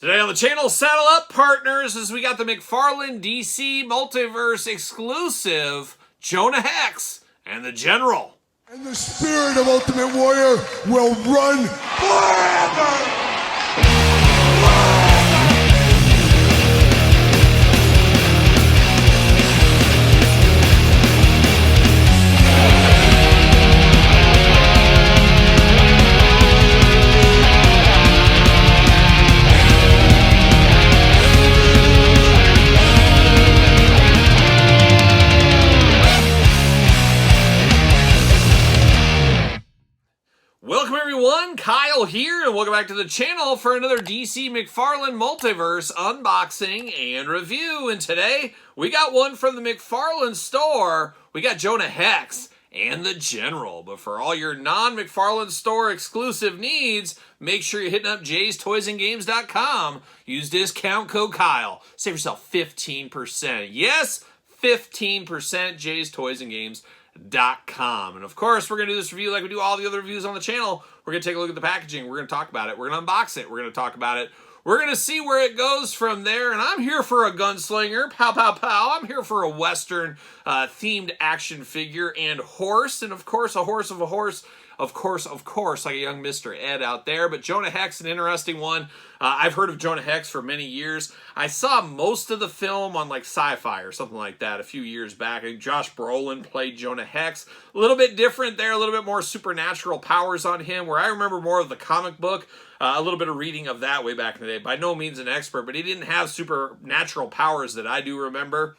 Today on the channel, saddle up, partners, as we got the McFarlane DC Multiverse exclusive, Jonah Hex and the General. And the spirit of Ultimate Warrior will run forever! Welcome everyone, Kyle here, and welcome back to the channel for another DC McFarlane Multiverse unboxing and review. And today, we got one from the McFarlane store. We got Jonah Hex and the General. But for all your non-McFarlane store exclusive needs, make sure you're hitting up jaystoysandgames.com. Use discount code Kyle. Save yourself 15%. Yes, 15%, jaystoysandgames.com. And of course, we're going to do this review like we do all the other reviews on the channel. We're going to take a look at the packaging. We're going to talk about it. We're going to unbox it. We're going to talk about it. We're going to see where it goes from there. And I'm here for a gunslinger. Pow, pow, pow. I'm here for a Western themed action figure and horse. And of course, a horse of a horse. Of course, like a young Mr. Ed out there. But Jonah Hex, an interesting one. I've heard of Jonah Hex for many years. I saw most of the film on like Sci-Fi or something like that a few years back. I think Josh Brolin played Jonah Hex. A little bit different there, a little bit more supernatural powers on him, where I remember more of the comic book. A little bit of reading of that way back in the day. By no means an expert, but he didn't have supernatural powers that I do remember.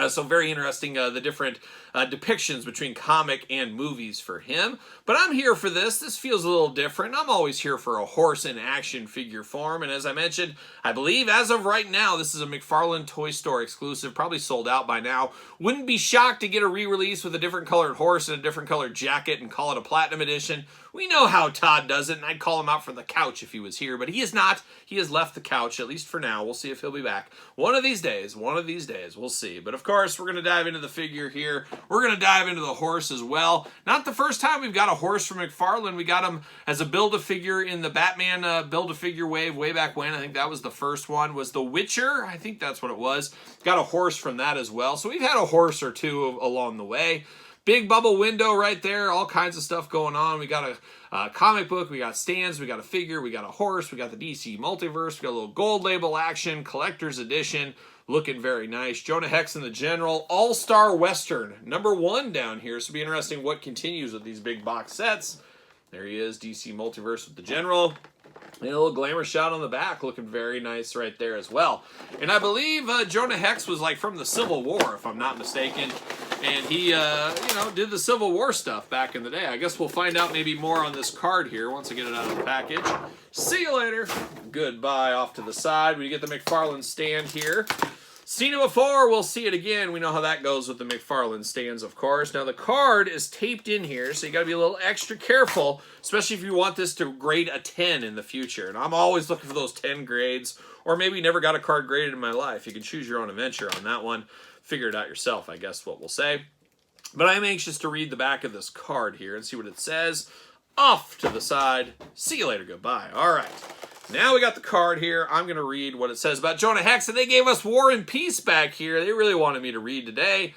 So very interesting, the different depictions between comic and movies for him. But I'm here for this. This feels a little different. I'm always here for a horse in action figure form. And as I mentioned, I believe as of right now, this is a McFarlane Toy Store exclusive. Probably sold out by now. Wouldn't be shocked to get a re-release with a different colored horse and a different colored jacket and call it a Platinum Edition. We know how Todd does it, and I'd call him out for the couch if he was here. But he is not. He has left the couch, at least for now. We'll see if he'll be back. One of these days, we'll see. But of course, we're going to dive into the figure here. We're going to dive into the horse as well. Not the first time we've got a horse from McFarlane. We got him as a Build-A-Figure in the Batman Build-A-Figure wave way back when. I think that was the first one. Was The Witcher? I think that's what it was. Got a horse from that as well. So we've had a horse or two along the way. Big bubble window right there. All kinds of stuff going on. We got a comic book. We got stands. We got a figure. We got a horse. We got the DC Multiverse. We got a little gold label action. Collector's edition. Looking very nice. Jonah Hex and the General. All-Star Western. #1 down here. So it'll be interesting what continues with these big box sets. There he is. DC Multiverse with the General. And a little glamour shot on the back, looking very nice right there as well. And I believe Jonah Hex was like from the Civil War, if I'm not mistaken. And he, did the Civil War stuff back in the day. I guess we'll find out maybe more on this card here once I get it out of the package. See you later. Goodbye off to the side. We get the McFarlane stand here. Seen it before, we'll see it again. We know how that goes with the McFarlane stands, of course. Now, the card is taped in here, so you got to be a little extra careful, especially if you want this to grade a 10 in the future. And I'm always looking for those 10 grades, or maybe never got a card graded in my life. You can choose your own adventure on that one. Figure it out yourself, I guess what we'll say. But I'm anxious to read the back of this card here and see what it says. Off to the side. See you later. Goodbye. All right. Now we got the card here. I'm going to read what it says about Jonah Hex, and they gave us War and Peace back here. They really wanted me to read today.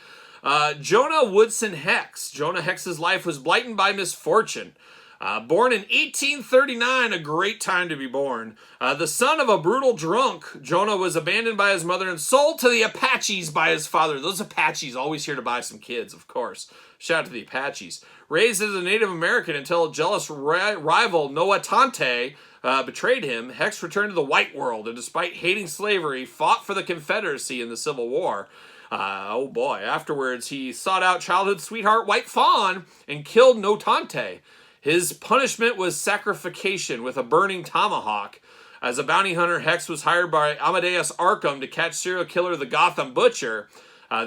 Jonah Woodson Hex. Jonah Hex's life was blighted by misfortune. Born in 1839, a great time to be born. The son of a brutal drunk, Jonah was abandoned by his mother and sold to the Apaches by his father. Those Apaches always here to buy some kids, of course. Shout out to the Apaches. Raised as a Native American until a jealous rival, Noah Tante, betrayed him, Hex returned to the white world, and despite hating slavery, fought for the Confederacy in the Civil War. Oh boy. Afterwards, he sought out childhood sweetheart White Fawn and killed No Tante. His punishment was sacrification with a burning tomahawk. As a bounty hunter, Hex was hired by Amadeus Arkham to catch serial killer the Gotham Butcher.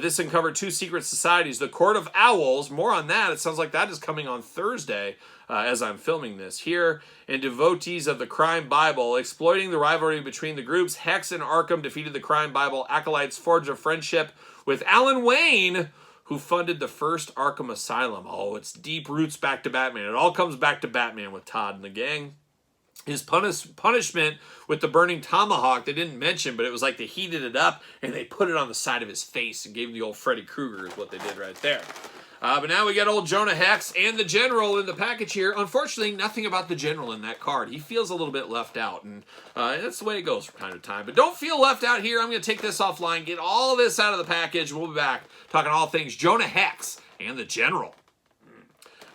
This uncovered 2 secret societies, the Court of Owls, more on that, it sounds like that is coming on Thursday as I'm filming this here, and Devotees of the Crime Bible. Exploiting the rivalry between the groups, Hex and Arkham defeated the Crime Bible acolytes, forged a friendship with Alan Wayne, who funded the first Arkham Asylum. Oh, it's deep roots back to Batman. It all comes back to Batman with Todd and the gang. his punishment with the burning tomahawk, they didn't mention, but it was like they heated it up and they put it on the side of his face and gave him the old Freddy Krueger is what they did right there. But now we got old Jonah Hex and the General in the package here. Unfortunately, nothing about the General in that card. He feels a little bit left out, and that's the way it goes from time to time. But don't feel left out here. I'm going to take this offline, get all this out of the package. We'll be back talking all things Jonah Hex and the General.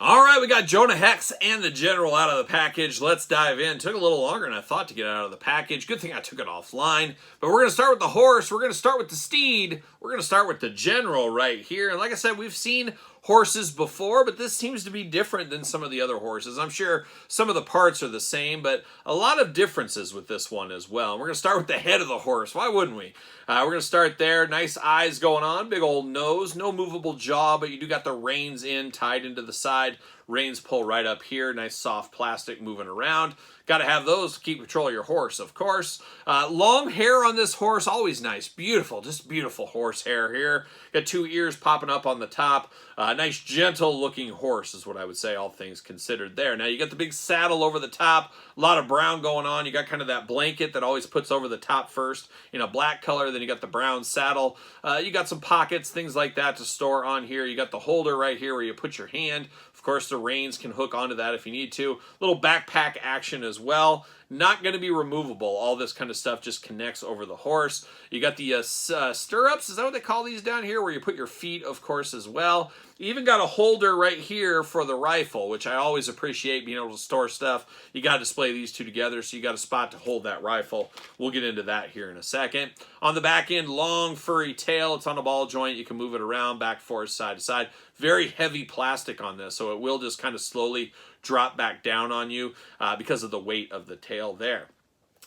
All right, we got Jonah Hex and the General out of the package. Let's dive in. Took a little longer than I thought to get out of the package. Good thing I took it offline. But we're going to start with the horse. We're going to start with the steed. We're going to start with the General right here. And like I said, we've seen horses before, but this seems to be different than some of the other horses. I'm sure some of the parts are the same, but a lot of differences with this one as well. And we're going to start with the head of the horse. Why wouldn't we? We're going to start there. Nice eyes going on. Big old nose. No movable jaw, but you do got the reins tied into the side. Reins pull right up here. Nice soft plastic moving around. Got to have those to keep control of your horse, of course. Long hair on this horse, always nice. Beautiful, just beautiful horse hair here. Got 2 ears popping up on the top. Nice, gentle-looking horse is what I would say, all things considered there. Now, you got the big saddle over the top. A lot of brown going on. You got kind of that blanket that always puts over the top first in a black color. Then you got the brown saddle. You got some pockets, things like that to store on here. You got the holder right here where you put your hand. Of course, the reins can hook onto that if you need to. Little backpack action as well. Not going to be removable. All this kind of stuff just connects over the horse. You got the stirrups. Is that what they call these down here? Where you put your feet, of course, as well. You even got a holder right here for the rifle, which I always appreciate being able to store stuff. You got to display these two together, so you got a spot to hold that rifle. We'll get into that here in a second. On the back end, long furry tail. It's on a ball joint. You can move it around, back, forth, side to side. Very heavy plastic on this, so it will just kind of slowly drop back down on you because of the weight of the tail there.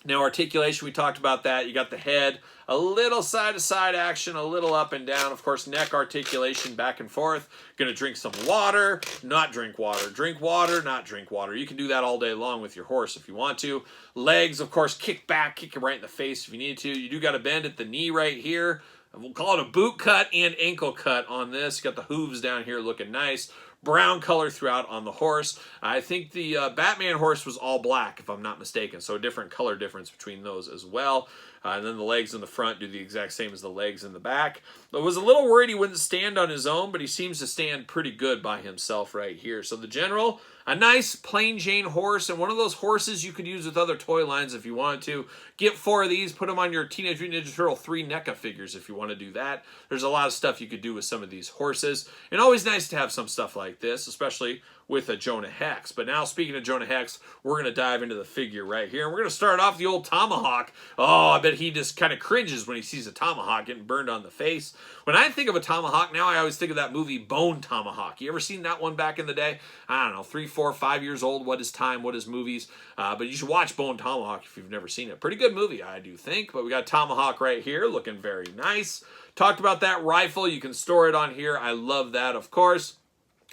Now, articulation, we talked about that. You got the head, a little side-to-side action, a little up and down. Of course, neck articulation back and forth. Going to drink some water, not drink water. Drink water, not drink water. You can do that all day long with your horse if you want to. Legs, of course, kick back, kick it right in the face if you need to. You do got a bend at the knee right here. We'll call it a boot cut and ankle cut on this. You got the hooves down here looking nice. Brown color throughout on the horse. I think the Batman horse was all black, if I'm not mistaken, so a different color difference between those as well. And then the legs in the front do the exact same as the legs in the back. I was a little worried he wouldn't stand on his own, but he seems to stand pretty good by himself right here. So the General, a nice plain Jane horse, and one of those horses you could use with other toy lines if you wanted to. Get 4 of these, put them on your Teenage Mutant Ninja Turtle 3 NECA figures if you want to do that. There's a lot of stuff you could do with some of these horses, and always nice to have some stuff like this, especially with a Jonah Hex. But now, speaking of Jonah Hex, we're going to dive into the figure right here. And we're going to start off the old tomahawk. Oh, I bet he just kind of cringes when he sees a tomahawk getting burned on the face. When I think of a tomahawk, now I always think of that movie Bone Tomahawk. You ever seen that one back in the day? I don't know, 3, 4, 5 years old. What is time? What is movies? But you should watch Bone Tomahawk if you've never seen it. Pretty good movie, I do think. But we got tomahawk right here looking very nice. Talked about that rifle. You can store it on here. I love that, of course.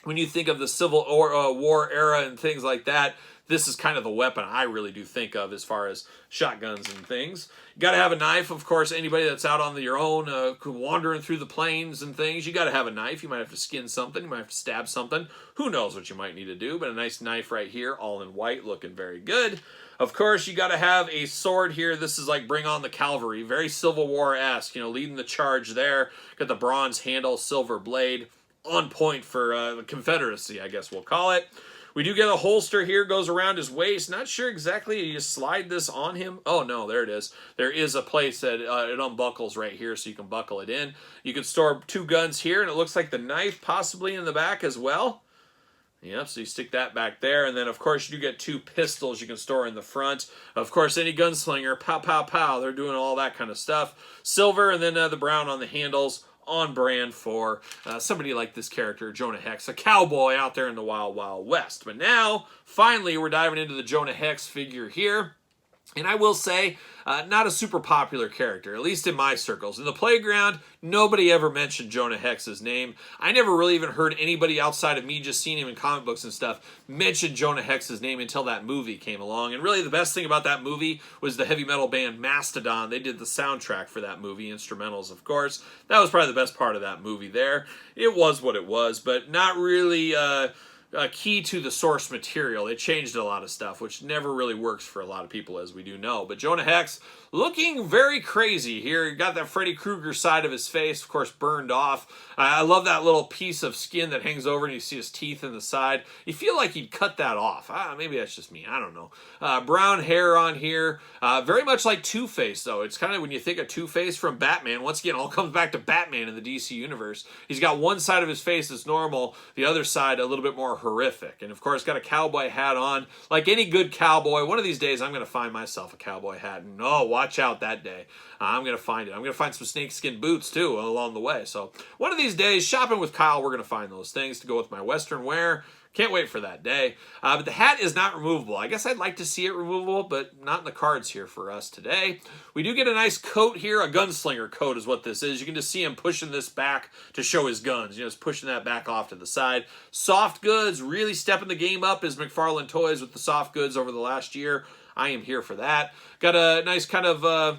When you think of the Civil War era and things like that, this is kind of the weapon I really do think of as far as shotguns and things. You got to have a knife, of course. Anybody that's out on your own, wandering through the plains and things, you got to have a knife. You might have to skin something. You might have to stab something. Who knows what you might need to do, but a nice knife right here, all in white, looking very good. Of course, you got to have a sword here. This is like Bring on the Cavalry. Very Civil War-esque, leading the charge there. Got the bronze handle, silver blade. On point for the Confederacy, I guess we'll call it. We do get a holster here, goes around his waist. Not sure exactly, you just slide this on him. Oh, no, there it is. There is a place that it unbuckles right here, so you can buckle it in. You can store 2 guns here, and it looks like the knife possibly in the back as well. Yep, so you stick that back there, and then, of course, you get 2 pistols you can store in the front. Of course, any gunslinger, pow, pow, pow, they're doing all that kind of stuff. Silver, and then the brown on the handles. On brand for somebody like this character, Jonah Hex, a cowboy out there in the Wild Wild West. But now, finally, we're diving into the Jonah Hex figure here. And I will say, not a super popular character, at least in my circles. In the playground, nobody ever mentioned Jonah Hex's name. I never really even heard anybody outside of me just seeing him in comic books and stuff mention Jonah Hex's name until that movie came along. And really the best thing about that movie was the heavy metal band Mastodon. They did the soundtrack for that movie, instrumentals, of course. That was probably the best part of that movie there. It was what it was, but not really key to the source material. They changed a lot of stuff, which never really works for a lot of people, as we do know. But Jonah Hex looking very crazy here. Got that Freddy Krueger side of his face, of course, burned off. I love that little piece of skin that hangs over and you see his teeth in the side. You feel like he'd cut that off. Maybe that's just me. I don't know. Brown hair on here. Very much like Two-Face, though. It's kind of when you think of Two-Face from Batman. Once again, all comes back to Batman in the DC universe. He's got one side of his face that's normal, the other side a little bit more horrific. And, of course, got a cowboy hat on. Like any good cowboy, one of these days I'm going to find myself a cowboy hat. And, oh, watch out that day. I'm going to find it. I'm going to find some snakeskin boots, too, along the way. So one of these days, shopping with Kyle, we're going to find those things to go with my Western wear. Can't wait for that day. But the hat is not removable. I guess I'd like to see it removable, but not in the cards here for us today. We do get a nice coat here. A gunslinger coat is what this is. You can just see him pushing this back to show his guns. You know, just pushing that back off to the side. Soft goods, really stepping the game up as McFarlane Toys with the soft goods over the last year. I am here for that. Got a nice kind of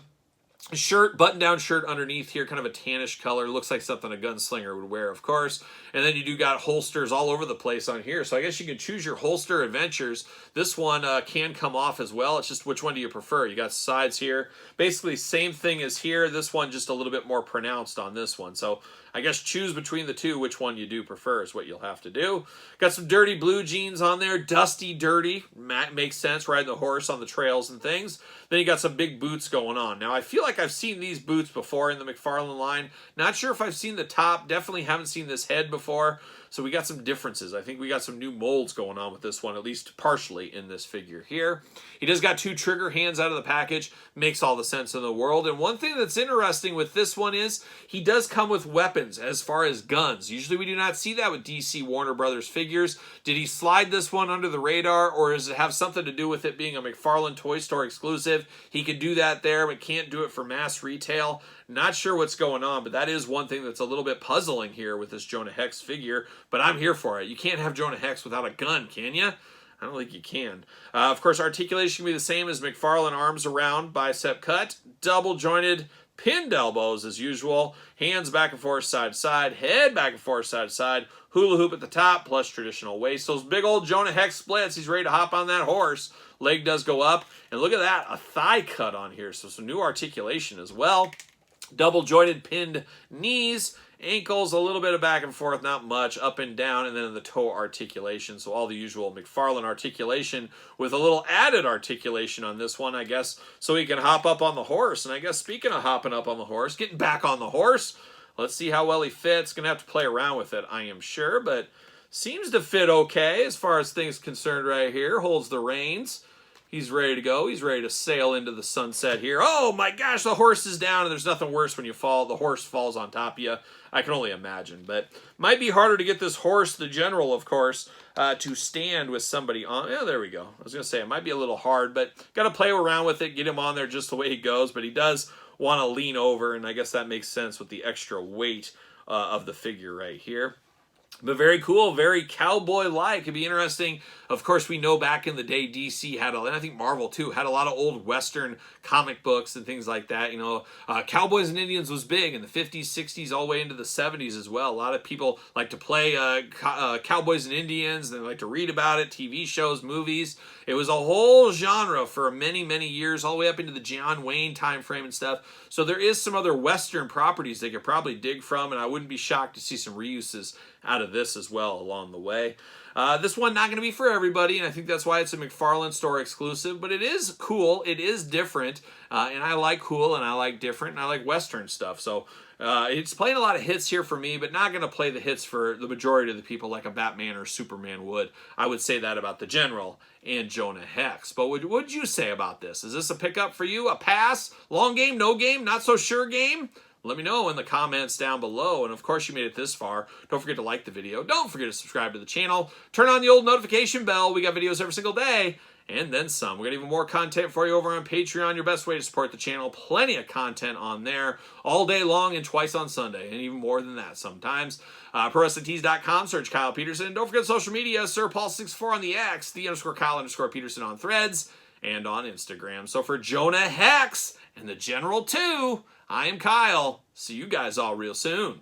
shirt, button-down shirt underneath here, kind of a tannish color. Looks like something a gunslinger would wear, of course. And then you do got holsters all over the place on here. So I guess you can choose your holster adventures. This one can come off as well. It's just which one do you prefer? You got sides here. Basically same thing as here. This one just a little bit more pronounced on this one. So I guess choose between the two which one you do prefer is what you'll have to do. Got some dirty blue jeans on there. Dusty, dirty. Makes sense, riding the horse on the trails and things. Then you got some big boots going on. Now, I feel like I've seen these boots before in the McFarlane line. Not sure if I've seen the top. Definitely haven't seen this head before. So we got some differences. I think we got some new molds going on with this one, at least partially in this figure here. He does got two trigger hands out of the package. Makes all the sense in the world. And one thing that's interesting with this one is he does come with weapons as far as guns. Usually we do not see that with DC Warner Brothers figures. Did he slide this one under the radar, or does it have something to do with it being a McFarlane Toy Store exclusive? He could do that there, but can't do it for mass retail. Not sure what's going on, but that is one thing that's a little bit puzzling here with this Jonah Hex figure, but I'm here for it. You can't have Jonah Hex without a gun, can you? I don't think you can. Of course, articulation can be the same as McFarlane, arms around, bicep cut, double jointed, pinned elbows as usual, hands back and forth side to side, head back and forth side to side, hula hoop at the top, plus traditional waist. Those big old Jonah Hex splits, he's ready to hop on that horse. Leg does go up, and look at that, a thigh cut on here, so some new articulation as well. Double jointed pinned knees, ankles, a little bit of back and forth, not much, up and down, and then in the toe articulation. So all the usual McFarlane articulation with a little added articulation on this one, I guess, so he can hop up on the horse. And I guess speaking of hopping up on the horse, getting back on the horse, let's see how well he fits. Going to have to play around with it, I am sure, but seems to fit okay as far as things concerned right here. Holds the reins. He's ready to go. He's ready to sail into the sunset here. Oh my gosh, the horse is down, and there's nothing worse when you fall. The horse falls on top of you. I can only imagine, but might be harder to get this horse, the general, of course, to stand with somebody on. Yeah, there we go. I was going to say it might be a little hard, but got to play around with it, get him on there just the way he goes, but he does want to lean over, and I guess that makes sense with the extra weight of the figure right here. But very cool, very cowboy-like. It'd be interesting. Of course, we know back in the day, DC had, and I think Marvel too, had a lot of old Western comic books and things like that. You know, Cowboys and Indians was big in the 50s, 60s, all the way into the 70s as well. A lot of people like to play Cowboys and Indians. They like to read about it, TV shows, movies. It was a whole genre for many, many years, all the way up into the John Wayne time frame and stuff. So there is some other Western properties they could probably dig from, and I wouldn't be shocked to see some reuses out of this as well along the way. This one not going to be for everybody, and I think that's why it's a McFarlane store exclusive, but it is cool, it is different, and I like cool, and I like different, and I like Western stuff, so it's playing a lot of hits here for me, but not going to play the hits for the majority of the people like a Batman or Superman would. I would say that about the General and Jonah Hex. But what would you say about this? Is this a pickup for you, a pass, long game, no game, not so sure game? Let me know in the comments down below. And of course you made it this far. Don't forget to like the video. Don't forget to subscribe to the channel. Turn on the old notification bell. We got videos every single day. And then some. We got even more content for you over on Patreon. Your best way to support the channel. Plenty of content on there all day long and twice on Sunday. And even more than that sometimes. ProWrestlingTees.com. Search Kyle Peterson. Don't forget social media. SirPaul64 on the X. _Kyle_Peterson on Threads. And on Instagram. So for Jonah Hex and the General 2, I am Kyle. See you guys all real soon.